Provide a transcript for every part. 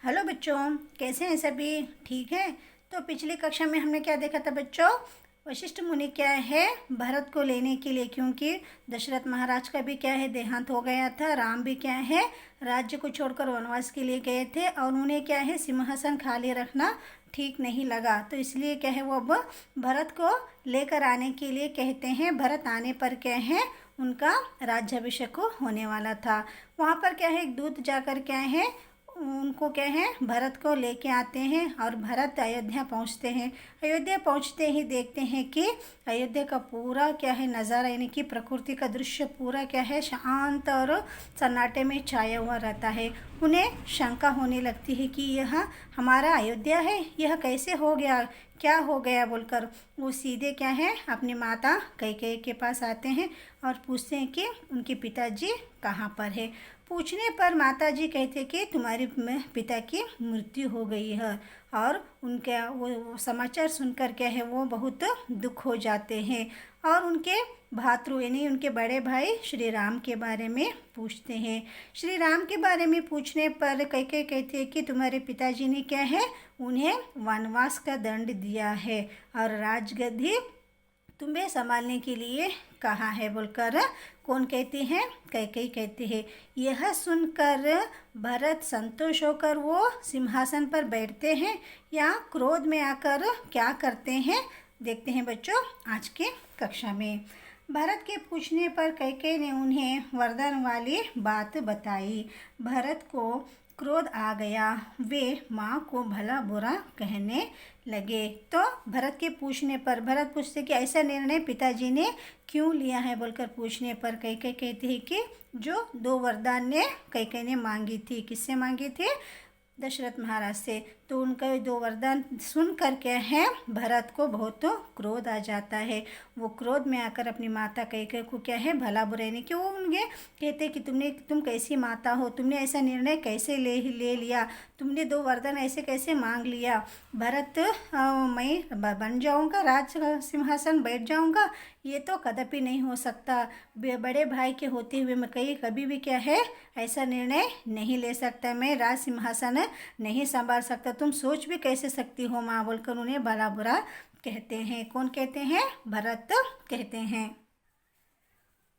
Hello बच्चों, कैसे हैं सभी? ठीक है। तो पिछली कक्षा में हमने क्या देखा था बच्चों? वशिष्ठ मुनि क्या है भरत को लेने के लिए, क्योंकि दशरथ महाराज का भी क्या है देहांत हो गया था। राम भी क्या है राज्य को छोड़कर वनवास के लिए गए थे और उन्हें क्या है सिंहासन खाली रखना ठीक नहीं लगा, तो इसलिए क्या है वो अब भरत को लेकर आने के लिए कहते हैं। भरत आने पर क्या है उनका राज्याभिषेक होने वाला था। वहाँ पर क्या है एक दूत जाकर क्या है उनको क्या है भरत को लेके आते हैं और भरत अयोध्या पहुंचते हैं। अयोध्या पहुंचते ही देखते हैं कि अयोध्या का पूरा क्या है नज़ारा, यानी कि प्रकृति का दृश्य पूरा क्या है शांत और सन्नाटे में छाया हुआ रहता है। उन्हें शंका होने लगती है कि यह हमारा अयोध्या है, यह कैसे हो गया, क्या हो गया बोलकर वो सीधे क्या है अपनी माता कैकेयी के पास आते हैं और पूछते हैं कि उनके पिताजी कहाँ पर है। पूछने पर माताजी कहते कि तुम्हारे पिता की मृत्यु हो गई है और उनके वो समाचार सुनकर क्या है वो बहुत दुख हो जाते हैं और उनके भातृ यानी उनके बड़े भाई श्री राम के बारे में पूछते हैं। श्री राम के बारे में पूछने पर कैकेयी कहती है कि तुम्हारे पिताजी ने क्या है उन्हें वनवास का दंड दिया है और राजगद्दी तुम्हें संभालने के लिए कहा है बोलकर कौन कहती है? कैकेयी कहती है। यह सुनकर भरत संतोष होकर वो सिंहासन पर बैठते हैं या क्रोध में आकर क्या करते हैं देखते हैं बच्चों आज के कक्षा में। भरत के पूछने पर कैकेयी ने उन्हें वरदान वाली बात बताई। भरत को क्रोध आ गया, वे माँ को भला बुरा कहने लगे। तो भरत के पूछने पर भरत पूछते कि ऐसा निर्णय पिताजी ने क्यों लिया है बोलकर पूछने पर कैकेयी कहती है कि जो दो वरदान ने कैकेयी ने मांगी थी, किससे मांगी थी? दशरथ महाराज से। तो उनका दो वरदान सुन कर क्या है भरत को बहुत क्रोध आ जाता है। वो क्रोध में आकर अपनी माता कैकेयी को क्या है भला बुरा नहीं कि वो उनके कहते कि तुम कैसी माता हो, तुमने ऐसा निर्णय कैसे ले लिया, तुमने दो वरदान ऐसे कैसे मांग लिया। भरत मैं बन जाऊंगा, राज सिंहासन बैठ जाऊंगा, ये तो कदापि नहीं हो सकता। बड़े भाई के होते हुए मैं कभी भी क्या है ऐसा निर्णय नहीं ले सकता, मैं राज सिंहासन नहीं संभाल सकता, तुम सोच भी कैसे सकती हो माँ बोलकर उन्हें भला बुरा कहते हैं। कौन कहते हैं? भरत कहते हैं।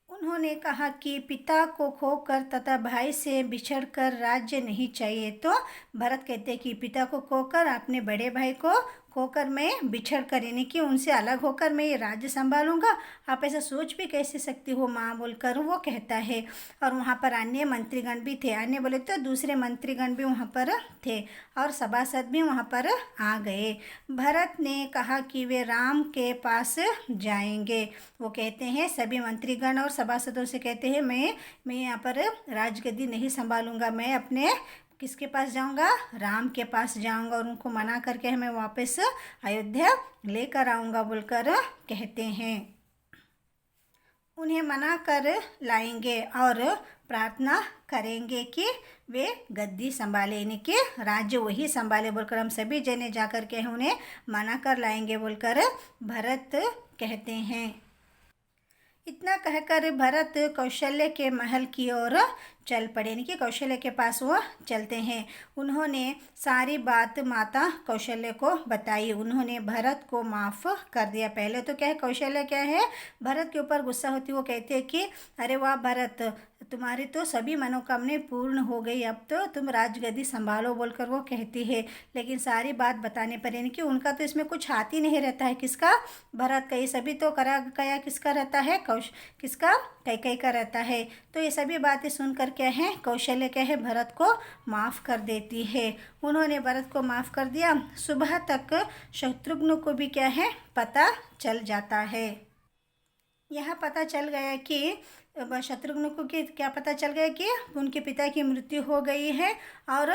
उन्होंने कहा कि पिता को खोकर तथा भाई से बिछड़कर राज्य नहीं चाहिए। तो भरत कहते हैं कि पिता को खोकर अपने बड़े भाई को खोकर मैं बिछड़ कर यानी कि उनसे अलग होकर मैं ये राज्य संभालूंगा, आप ऐसा सोच भी कैसे सकती हो माँ बोलकर वो कहता है। और वहाँ पर अन्य मंत्रीगण भी थे, अन्य बोले तो दूसरे मंत्रीगण भी वहाँ पर थे और सभासद भी वहाँ पर आ गए। भरत ने कहा कि वे राम के पास जाएंगे। वो कहते हैं सभी मंत्रीगण और सभासदों से कहते हैं मैं यहाँ पर राजगद्दी नहीं संभालूंगा, मैं अपने किसके पास जाऊंगा? राम के पास जाऊंगा और उनको मना करके मैं वापस अयोध्या लेकर आऊंगा बोलकर कहते हैं। उन्हें मना कर लाएंगे और प्रार्थना करेंगे कि वे गद्दी संभाले, यानी कि राज्य वही संभाले बोलकर हम सभी जने जाकर के उन्हें मना कर लाएंगे बोलकर भरत कहते हैं। इतना कहकर भरत कौशल्य के महल की ओर चल पड़े, यानी कि कौशल्य के पास वो चलते हैं। उन्होंने सारी बात माता कौशल्य को बताई, उन्होंने भरत को माफ़ कर दिया। पहले तो क्या है कौशल्य क्या है भरत के ऊपर गुस्सा होती, वो कहते हैं कि अरे वाह भरत, तुम्हारी तो सभी मनोकामनाएं पूर्ण हो गई, अब तो तुम राजगद्दी संभालो बोलकर वो कहती है। लेकिन सारी बात बताने पर यानी कि उनका तो इसमें कुछ हाथ ही नहीं रहता है, किसका? भरत का। ये सभी तो करा गया किसका रहता है? किसका? कैकेयी का रहता है। तो ये सभी बातें सुनकर क्या है कौशल्य क्या है भरत को माफ़ कर देती है। उन्होंने भरत को माफ़ कर दिया। सुबह तक शत्रुघ्न को भी क्या है पता चल जाता है। यह पता चल गया कि शत्रुघ्न को क्या पता चल गया कि उनके पिता की मृत्यु हो गई है और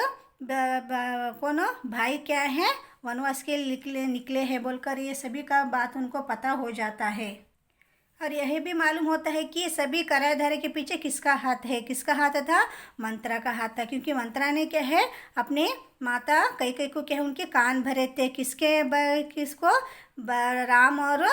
कौन भाई क्या है वनवास के निकले हैं बोलकर ये सभी का बात उनको पता हो जाता है। और यह भी मालूम होता है कि सभी कराधारे के पीछे किसका हाथ है? किसका हाथ था? मंत्रा का हाथ था, क्योंकि मंत्रा ने क्या है अपने माता कैकेयी को क्या है उनके कान भरे थे। किसको? राम और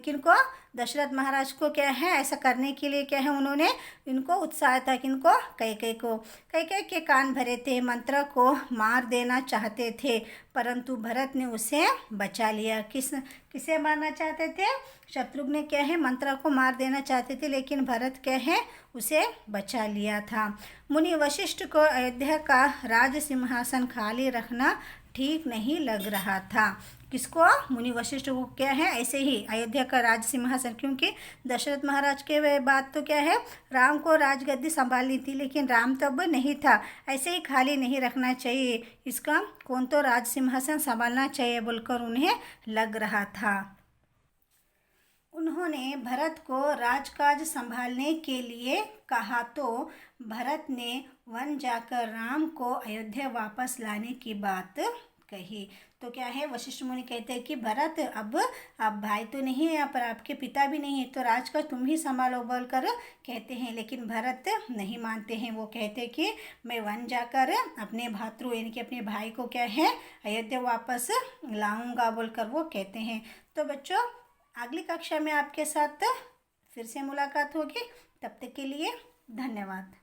किनको? दशरथ महाराज को क्या है ऐसा करने के लिए क्या है उन्होंने इनको उत्साह था। किनको? कैकेयी को। कैकेयी के कान भरे थे, मंत्र को मार देना चाहते थे, परंतु भरत ने उसे बचा लिया। किसे मारना चाहते थे? शत्रुघ्न क्या है मंत्र को मार देना चाहते थे, लेकिन भरत क्या है उसे बचा लिया था। मुनि वशिष्ठ को अयोध्या का राज सिंहासन खाली रखना ठीक नहीं लग रहा था। किसको? मुनि वशिष्ठ को क्या है ऐसे ही अयोध्या का राज सिंहासन, क्योंकि दशरथ महाराज के बाद तो क्या है राम को राजगद्दी संभालनी थी, लेकिन राम तब नहीं था, ऐसे ही खाली नहीं रखना चाहिए, इसका कौन तो राज सिंहासन संभालना चाहिए बोलकर उन्हें लग रहा था। उन्होंने भरत को राजकाज संभालने के लिए कहा तो भरत ने वन जाकर राम को अयोध्या वापस लाने की बात कही। तो क्या है वशिष्ठ मुनि कहते हैं कि भरत अब भाई तो नहीं है, पर आपके पिता भी नहीं है, तो राजकाज तुम ही संभालो बोलकर कहते हैं, लेकिन भरत नहीं मानते हैं। वो कहते हैं कि मैं वन जाकर अपने भातृ यानी कि अपने भाई को क्या है अयोध्या वापस लाऊंगा बोलकर वो कहते हैं। तो बच्चों अगली कक्षा में आपके साथ फिर से मुलाकात होगी, तब तक के लिए धन्यवाद।